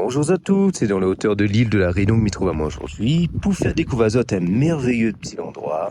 Bonjour à tous, c'est dans les hauteurs de l'île de la Réunion que m'y trouve à moi aujourd'hui pour faire découvrir un merveilleux petit endroit,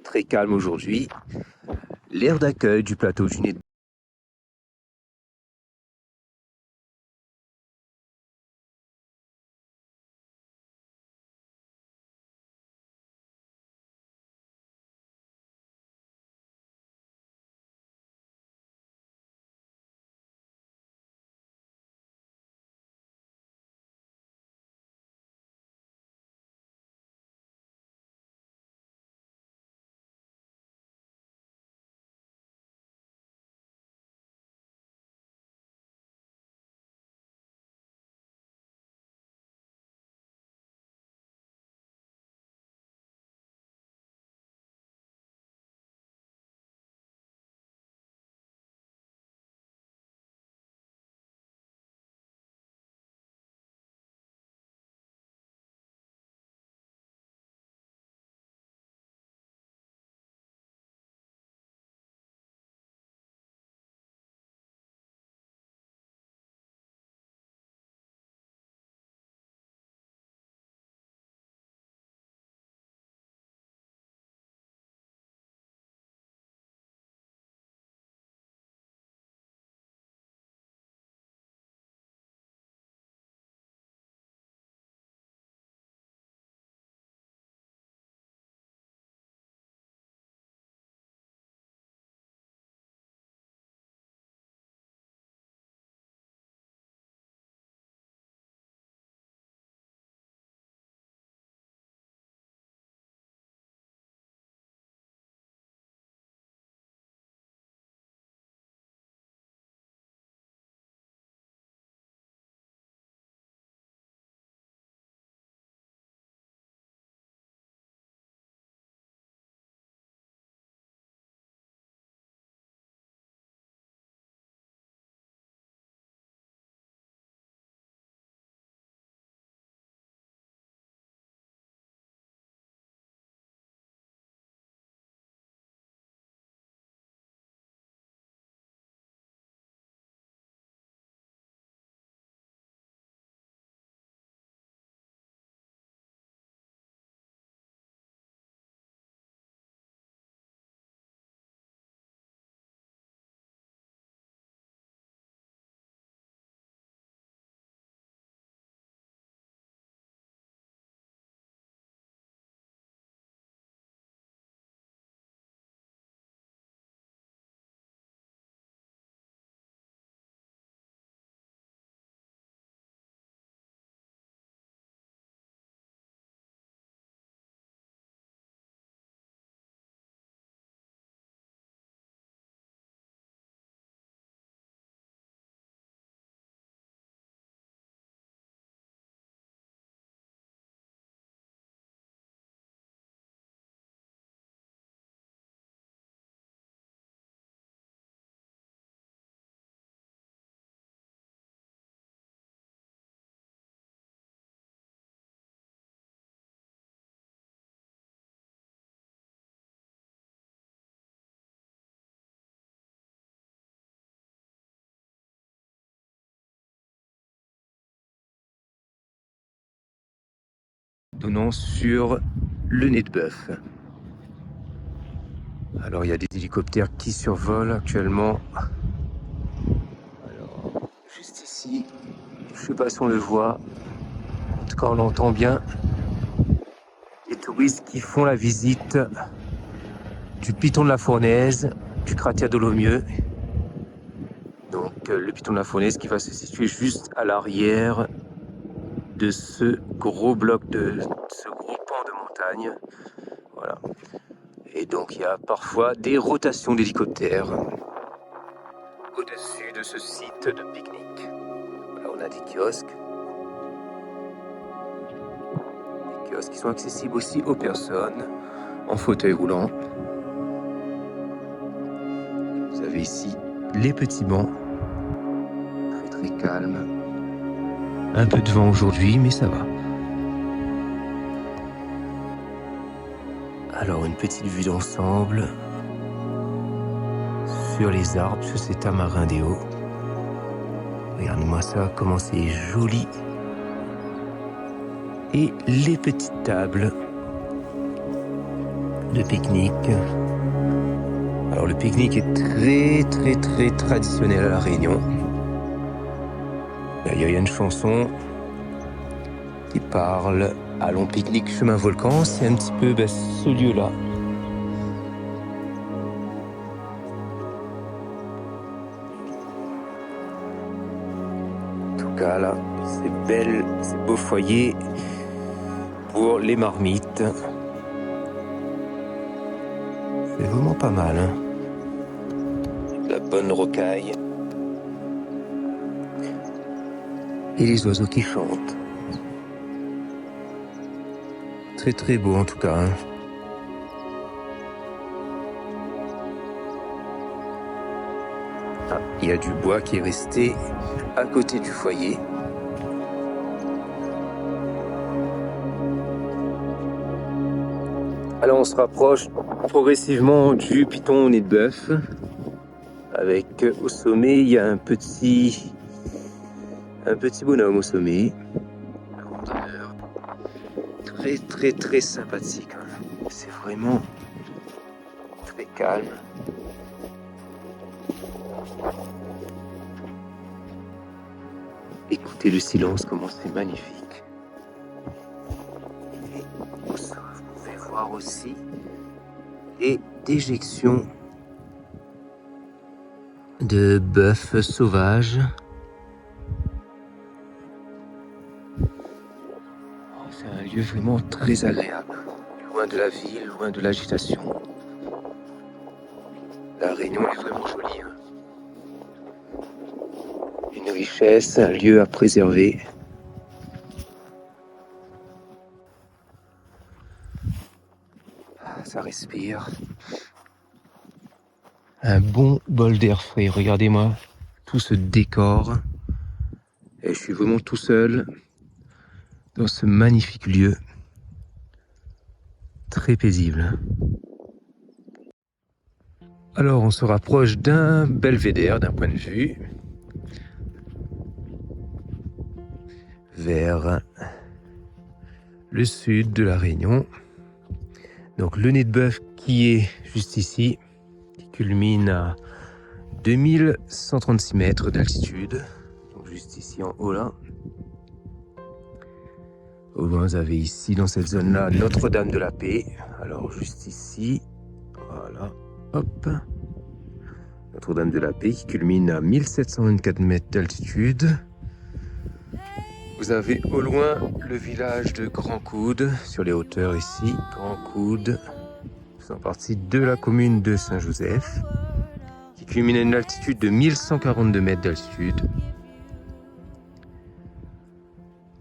très calme aujourd'hui, l'aire d'accueil du plateau du Nez. Donnant sur le Nez de Bœuf. Alors il y a des hélicoptères qui survolent actuellement. Alors, juste ici, je sais pas si on le voit, en tout cas on l'entend bien. Les touristes qui font la visite du Piton de la Fournaise, du cratère de Lomieux. Donc le Piton de la Fournaise qui va se situer juste à l'arrière de ce gros bloc ce gros pan de montagne. Voilà. Et donc il y a parfois des rotations d'hélicoptères au-dessus de ce site de pique-nique. Voilà, on a des kiosques. Des kiosques qui sont accessibles aussi aux personnes en fauteuil roulant. Vous avez ici les petits bancs. Très très calme. Un peu de vent aujourd'hui, mais ça va. Alors une petite vue d'ensemble sur les arbres, sur ces tamarins des hauts. Regardez-moi ça, comment c'est joli. et les petites tables de pique-nique. Alors le pique-nique est très traditionnel à La Réunion. D'ailleurs, il y a une chanson qui parle « Allons pique-nique chemin volcan », c'est un petit peu ce lieu-là. En tout cas, là, c'est beau foyer pour les marmites. C'est vraiment pas mal, hein. La bonne rocaille. Et les oiseaux qui chantent. Très beau en tout cas, hein. Ah, il y a du bois qui est resté à côté du foyer. Alors on se rapproche progressivement du piton au nez de bœuf. Avec au sommet, il y a un petit bonhomme au sommet. Très sympathique, hein. C'est vraiment très calme. Écoutez le silence, comment c'est magnifique. Et vous pouvez voir aussi des déjections de bœuf sauvage. C'est un lieu vraiment très agréable, loin de la ville, loin de l'agitation. La Réunion est vraiment jolie, hein. Une richesse, un lieu à préserver. Ça respire. Un bon bol d'air frais. Regardez-moi tout ce décor. Et je suis vraiment tout seul dans ce magnifique lieu. Très paisible. Alors on se rapproche d'un belvédère d'un point de vue. Vers le sud de la Réunion. Donc le nez de bœuf qui est juste ici, qui culmine à 2136 mètres d'altitude. Donc juste ici en haut là. Au loin vous avez ici dans cette zone là Notre-Dame de la Paix. Alors juste ici, voilà, hop. Notre-Dame de la Paix qui culmine à 1724 mètres d'altitude. Vous avez au loin le village de Grand Coude, sur les hauteurs ici. Grand Coude, faisant partie de la commune de Saint-Joseph, qui culmine à une altitude de 1142 mètres d'altitude.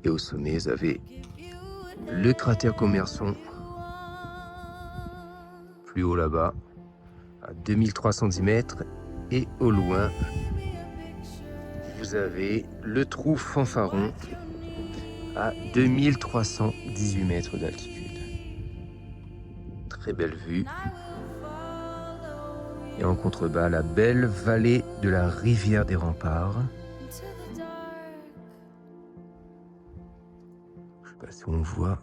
Et au sommet, vous avez le cratère Commerson, plus haut là-bas, à 2310 mètres. Et au loin, vous avez le trou Fanfaron, à 2318 mètres d'altitude. Très belle vue. Et en contrebas, la belle vallée de la rivière des Remparts. Je ne sais pas si on voit.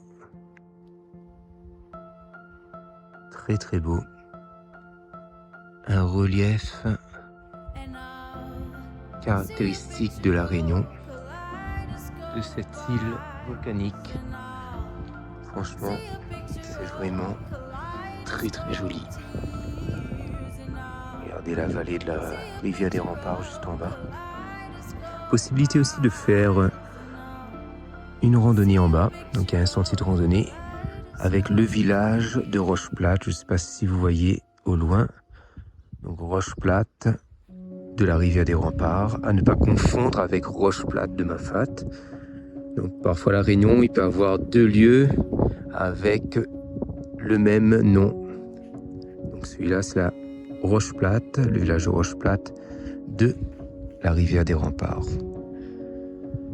Très beau. Un relief caractéristique de la Réunion, de cette île volcanique. Franchement, c'est vraiment très joli. Regardez la vallée de la rivière des Remparts juste en bas. Possibilité aussi de faire une randonnée en bas. Donc il y a un sentier de randonnée avec le village de Roche-Plate. Je ne sais pas si vous voyez au loin. Donc Roche-Plate de la rivière des Remparts, à ne pas confondre avec Roche-Plate de Mafat. Donc parfois la Réunion, il peut avoir deux lieux avec le même nom. Donc celui-là, c'est la Roche-Plate, le village de Roche-Plate de la rivière des Remparts.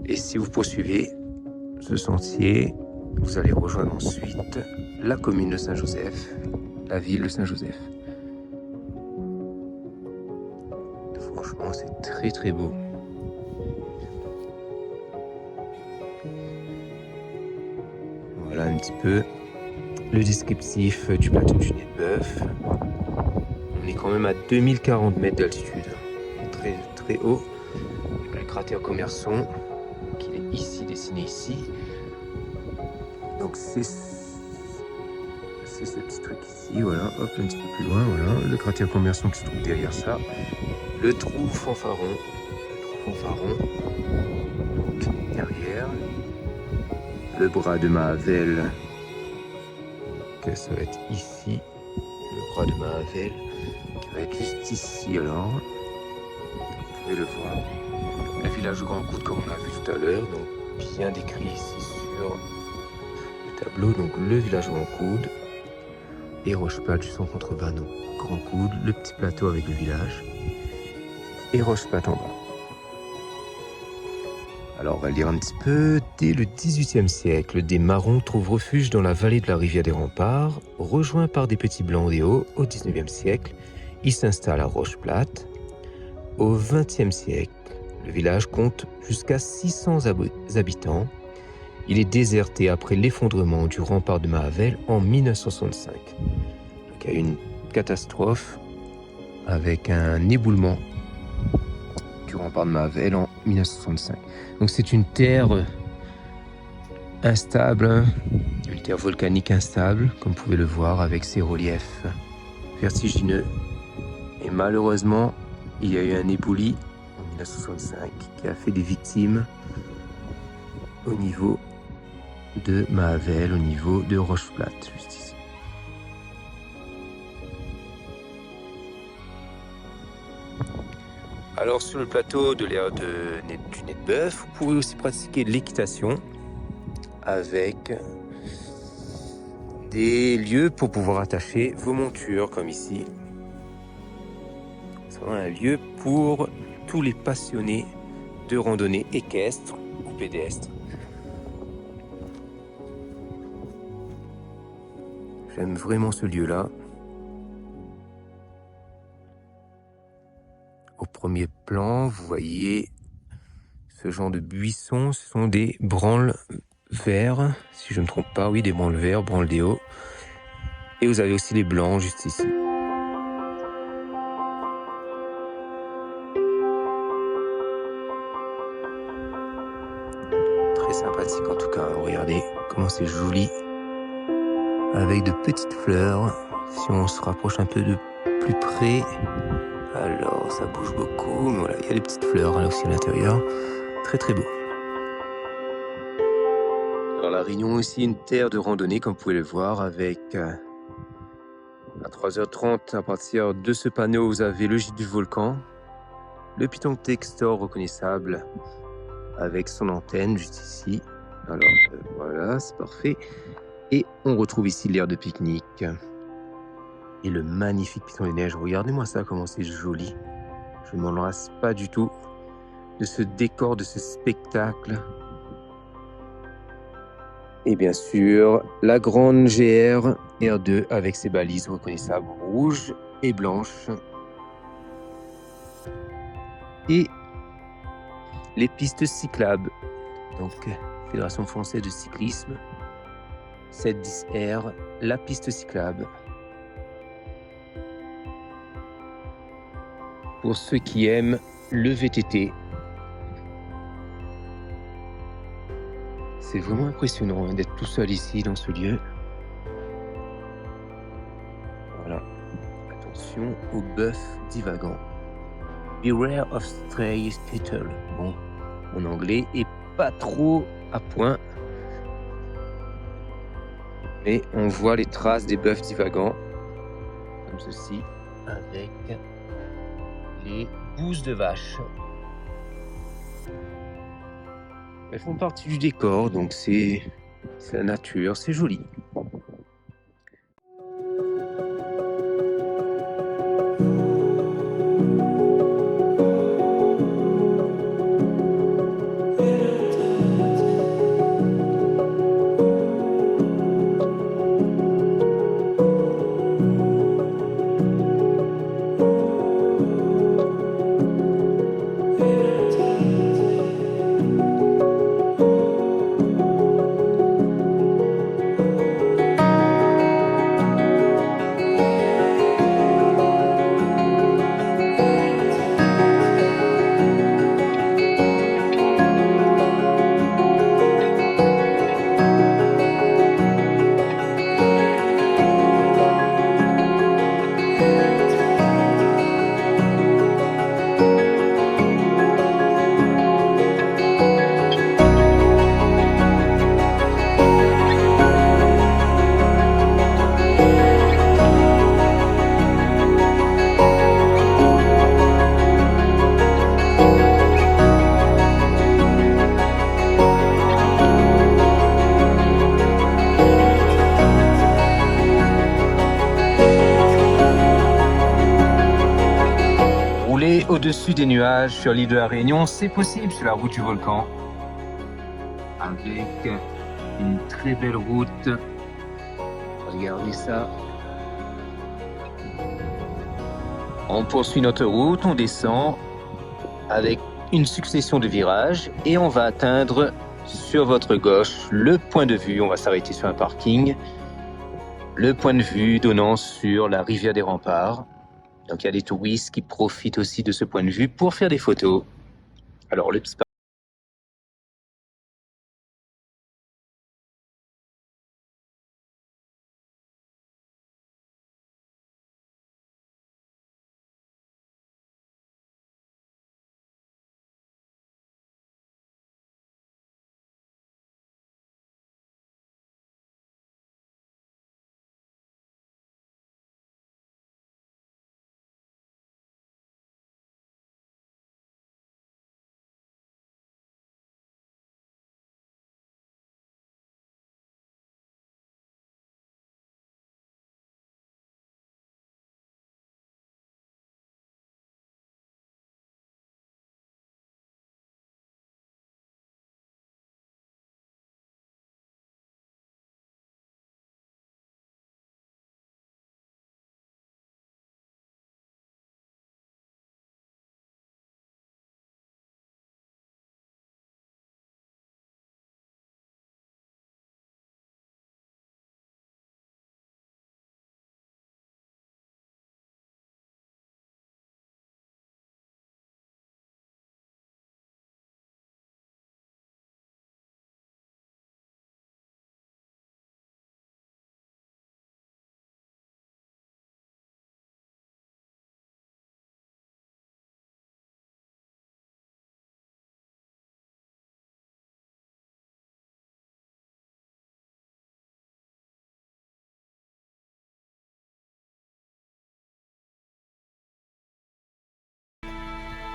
Et si vous poursuivez ce sentier, vous allez rejoindre ensuite la commune de Saint-Joseph, la ville de Saint-Joseph. Franchement, c'est très beau. Voilà un petit peu le descriptif du plateau du Nez de Bœuf. On est quand même à 2040 mètres d'altitude, très très haut. Et le cratère Commerson, qui est ici dessiné ici. Donc c'est ce petit truc ici, voilà, hop, un petit peu plus loin, voilà, le cratère Commerson qui se trouve derrière ça. Le trou Fanfaron, donc derrière. Le bras de Mahavel, que ça va être ici. Le bras de Mahavel, qui va être juste ici alors. Vous pouvez le voir. Le village de Grand Coude, comme on a vu tout à l'heure, donc bien décrit ici sur le tableau. Donc le village de Grand Coude et Rocheplate du son contrebas. Donc Grand Coude, le petit plateau avec le village et Rocheplate en bas. Alors, on va lire un petit peu. Dès le XVIIIe siècle, des Marrons trouvent refuge dans la vallée de la rivière des Remparts. Rejoints par des petits blancs des Hauts, au XIXe siècle, ils s'installent à Rocheplate. Au XXe siècle, le village compte jusqu'à 600 habitants. Il est déserté après l'effondrement du rempart de Mahavel en 1965. Donc, il y a eu une catastrophe avec un éboulement du rempart de Mahavel en 1965. Donc c'est une terre instable, une terre volcanique instable, comme vous pouvez le voir, avec ses reliefs vertigineux. Et malheureusement, il y a eu un éboulis en 1965 qui a fait des victimes au niveau de Mahavel, au niveau de Rocheplate, juste ici. Alors sur le plateau de l'aire du Nez de Bœuf, vous pouvez aussi pratiquer l'équitation avec des lieux pour pouvoir attacher vos montures comme ici. C'est un lieu pour tous les passionnés de randonnée équestre ou pédestre. J'aime vraiment ce lieu-là. Au premier plan, vous voyez ce genre de buissons, ce sont des branles verts, si je ne me trompe pas, oui, des branles verts, branles des Hauts. Et vous avez aussi les blancs juste ici. Très sympathique en tout cas, regardez comment c'est joli. Avec de petites fleurs, si on se rapproche un peu de plus près, alors ça bouge beaucoup, mais voilà, il y a des petites fleurs là aussi à l'intérieur, très très beau. Alors la Réunion aussi une terre de randonnée comme vous pouvez le voir avec à 3h30 à partir de ce panneau vous avez le gîte du volcan, le Piton Textor reconnaissable avec son antenne juste ici. Alors voilà, c'est parfait. Et on retrouve ici l'aire de pique-nique et le magnifique Piton des Neiges. Regardez-moi ça, comment c'est joli. Je ne m'en lasse pas du tout de ce décor, de ce spectacle. Et bien sûr, la grande GR R2 avec ses balises reconnaissables rouges et blanches. Et les pistes cyclables. Donc, Fédération française de cyclisme, 710R, la piste cyclable. Pour ceux qui aiment le VTT. C'est vraiment impressionnant d'être tout seul ici dans ce lieu. Voilà. Attention aux bœufs divagants. Beware of stray cattle. Bon, mon anglais est pas trop à point. Mais on voit les traces des bœufs divagants. Comme ceci. Avec les bouses de vache. Elles font partie du décor, donc c'est la nature, c'est joli. au-dessus des nuages sur l'île de la Réunion. C'est possible sur la route du volcan. Avec une très belle route. Regardez ça. On poursuit notre route, on descend avec une succession de virages et on va atteindre sur votre gauche le point de vue. On va s'arrêter sur un parking. Le point de vue donnant sur la rivière des Remparts. Donc il y a des touristes qui profitent aussi de ce point de vue pour faire des photos. Alors le petit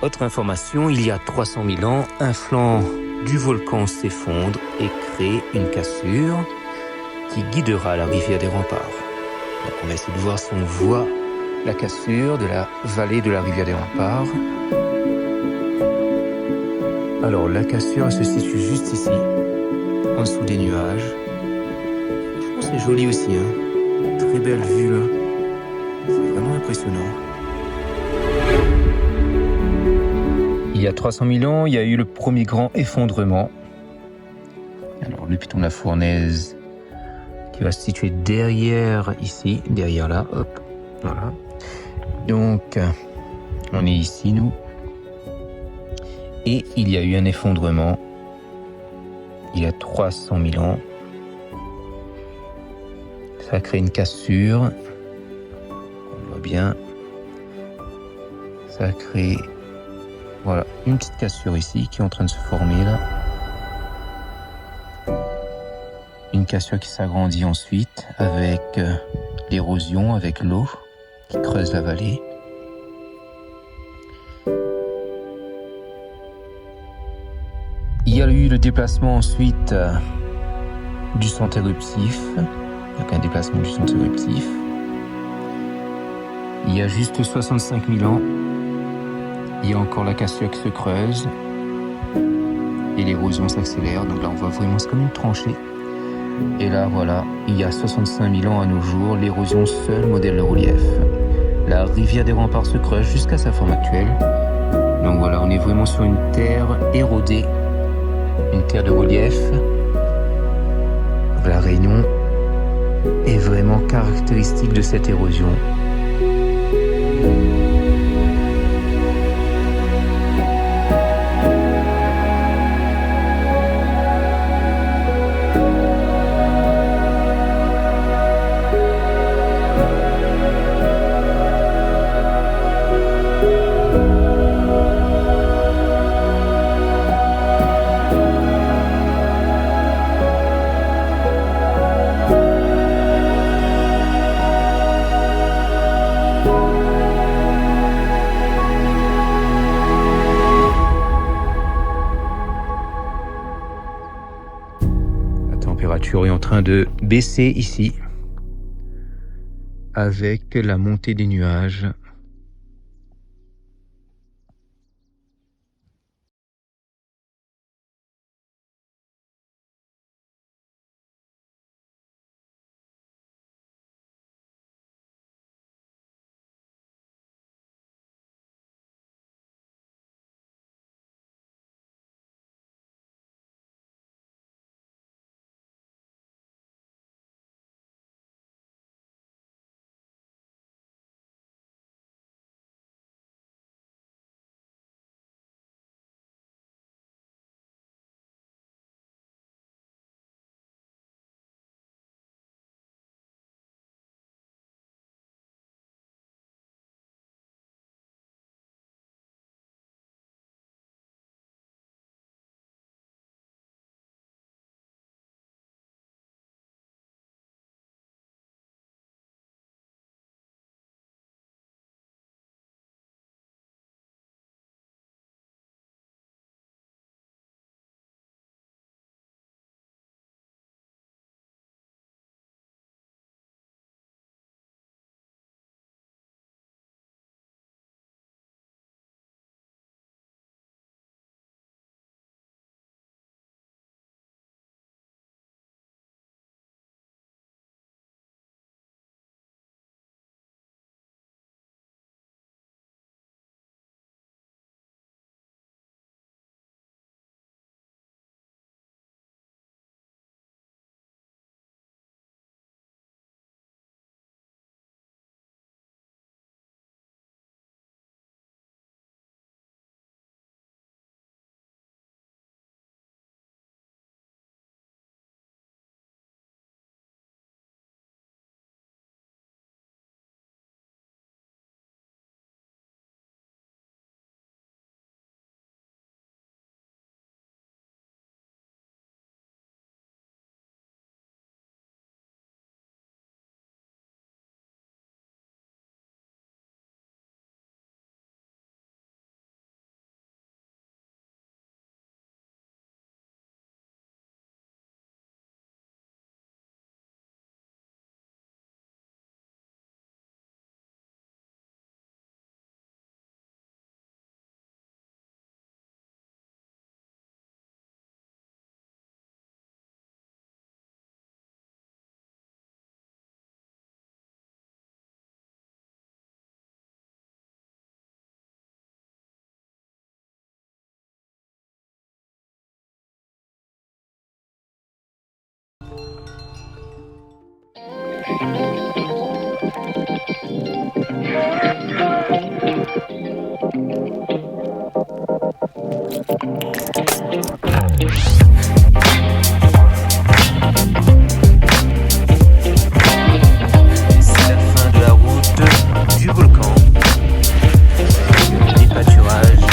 Autre information, il y a 300 000 ans, un flanc du volcan s'effondre et crée une cassure qui guidera la rivière des Remparts. Donc on va essayer de voir si on voit la cassure de la vallée de la rivière des Remparts. Alors la cassure elle se situe juste ici, en dessous des nuages. C'est joli aussi, hein. Très belle vue là. C'est vraiment impressionnant. Il y a 300 000 ans, il y a eu le premier grand effondrement. Alors le piton de la Fournaise qui va se situer derrière ici, derrière là, hop, voilà. Donc on est ici nous. Et il y a eu un effondrement il y a 300 000 ans. Ça a créé une cassure. On voit bien. Ça a créé voilà, une petite cassure ici qui est en train de se former là. Une cassure qui s'agrandit ensuite avec l'érosion, avec l'eau qui creuse la vallée. Il y a eu le déplacement ensuite du centre éruptif. Donc un déplacement du centre éruptif. Il y a juste 65 000 ans. Il y a encore la cassure qui se creuse et l'érosion s'accélère. Donc là, on voit vraiment, c'est comme une tranchée. Et là, voilà, il y a 65 000 ans à nos jours, l'érosion seul modèle le relief. La rivière des Remparts se creuse jusqu'à sa forme actuelle. Donc voilà, on est vraiment sur une terre érodée, une terre de relief. La Réunion est vraiment caractéristique de cette érosion. La température est en train de baisser ici avec la montée des nuages. C'est la fin de la route du volcan. Des pâturages.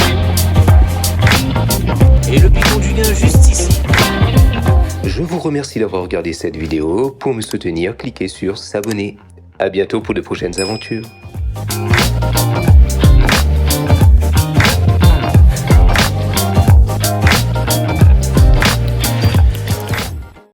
Et le piton du gain juste ici. Je vous remercie d'avoir regardé cette vidéo. Pour me soutenir, cliquez sur s'abonner. À bientôt pour de prochaines aventures.